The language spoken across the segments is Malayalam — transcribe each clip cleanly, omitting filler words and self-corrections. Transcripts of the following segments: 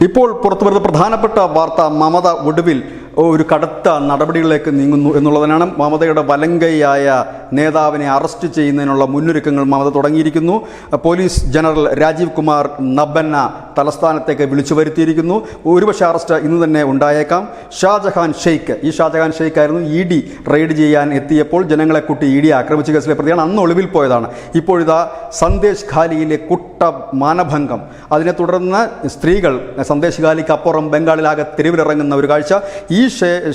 ഇപ്പോൾ പുറത്തുവരുന്ന പ്രധാനപ്പെട്ട വാർത്ത, മമത ഒടുവിൽ ഒരു കടുത്ത നടപടികളിലേക്ക് നീങ്ങുന്നു എന്നുള്ളതിനാണ്. മമതയുടെ വലങ്കയായ നേതാവിനെ അറസ്റ്റ് ചെയ്യുന്നതിനുള്ള മുന്നൊരുക്കങ്ങൾ മമത തുടങ്ങിയിരിക്കുന്നു. പോലീസ് ജനറൽ രാജീവ് കുമാർ നബ്ബന്ന തലസ്ഥാനത്തേക്ക് വിളിച്ചു വരുത്തിയിരിക്കുന്നു. ഒരുപക്ഷെ അറസ്റ്റ് ഇന്ന് തന്നെ ഉണ്ടായേക്കാം. ഷാജഹാൻ ഷെയ്ഖ്, ഈ ഷാജഹാൻ ഷെയ്ഖ് ആയിരുന്നു ഇ.ഡി. റെയ്ഡ് ചെയ്യാൻ എത്തിയപ്പോൾ ജനങ്ങളെ കൂട്ടി ഇ.ഡി. ആക്രമിച്ച കേസിലെ പ്രതിയാണ്. അന്ന് ഒളിവിൽ പോയതാണ്. ഇപ്പോഴിതാ സന്ദേശ് ഖാലിയിലെ കുട്ട മാനഭംഗം, അതിനെ തുടർന്ന് സ്ത്രീകൾ സന്ദേശ് ഖാലിക്ക് അപ്പുറം ബംഗാളിലാകെ തെരുവിലിറങ്ങുന്ന ഒരു കാഴ്ച. ഈ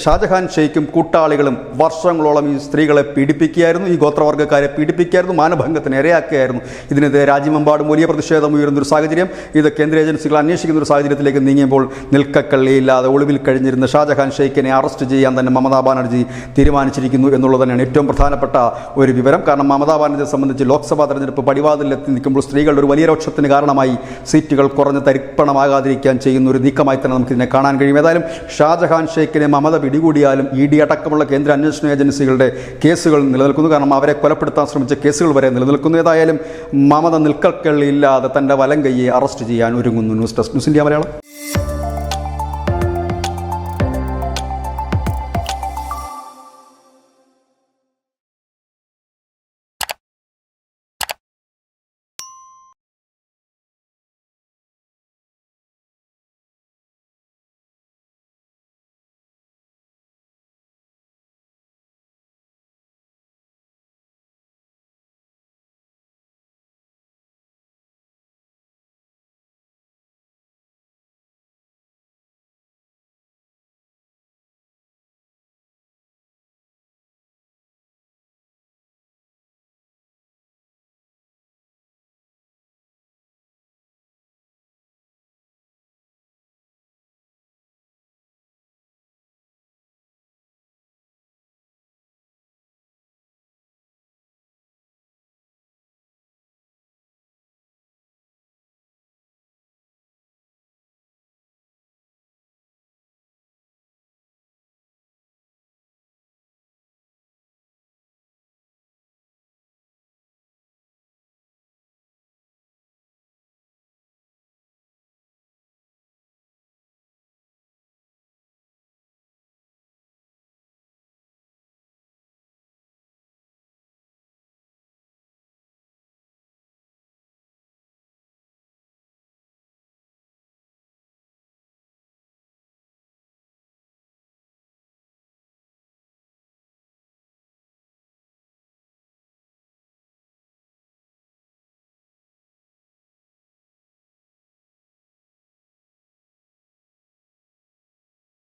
ഷാജഹാൻ ഷെയ്ഖും കൂട്ടാളികളും വർഷങ്ങളോളം ഈ സ്ത്രീകളെ പീഡിപ്പിക്കുകയായിരുന്നു, ഈ ഗോത്രവർഗ്ഗക്കാരെ പീഡിപ്പിക്കുകയായിരുന്നു, മാനഭംഗത്തിന് ഇരയാക്കുകയായിരുന്നു. ഇതിനെതിരെ രാജ്യമെമ്പാടും വലിയ പ്രതിഷേധം ഉയരുന്നൊരു സാഹചര്യം. ഇത് കേന്ദ്ര ഏജൻസികൾ അന്വേഷിക്കുന്ന ഒരു സാഹചര്യത്തിലേക്ക് നീങ്ങിയപ്പോൾ നിൽക്കക്കള്ളിയില്ലാതെ ഒളിവിൽ കഴിഞ്ഞിരുന്ന ഷാജഹാൻ ഷെയ്ഖിനെ അറസ്റ്റ് ചെയ്യാൻ തന്നെ മമതാ ബാനർജി തീരുമാനിച്ചിരിക്കുന്നു എന്നുള്ളത് തന്നെയാണ് ഏറ്റവും പ്രധാനപ്പെട്ട ഒരു വിവരം. കാരണം മമതാ ബാനർജിയെ സംബന്ധിച്ച് ലോക്സഭാ തെരഞ്ഞെടുപ്പ് പടിവാതിലെത്തി നിൽക്കുമ്പോൾ സ്ത്രീകളുടെ ഒരു വലിയ രോക്ഷത്തിന് കാരണമായി സീറ്റുകൾ കുറഞ്ഞ് തരിപ്പണമാകാതിരിക്കാൻ ചെയ്യുന്ന ഒരു നീക്കമായി തന്നെ നമുക്കിതിനെ കാണാൻ കഴിയും. ഏതായാലും ഷാജഹാൻ ഷെയ്ഖിനെ മമത പിടികൂടിയാലും ഇ.ഡി. അടക്കമുള്ള കേന്ദ്ര അന്വേഷണ ഏജൻസികളുടെ കേസുകൾ നിലനിൽക്കുന്നു. കാരണം അവരെ കൊലപ്പെടുത്താൻ ശ്രമിച്ച കേസുകൾ വരെ നിലനിൽക്കുന്നു. ഏതായാലും മമത നിൽക്കക്കള്ളിയില്ലാതെ തൻ്റെ വലം കൈയെ അറസ്റ്റ് ചെയ്യാൻ ഒരുങ്ങുന്നു. News desk news India Malayalam.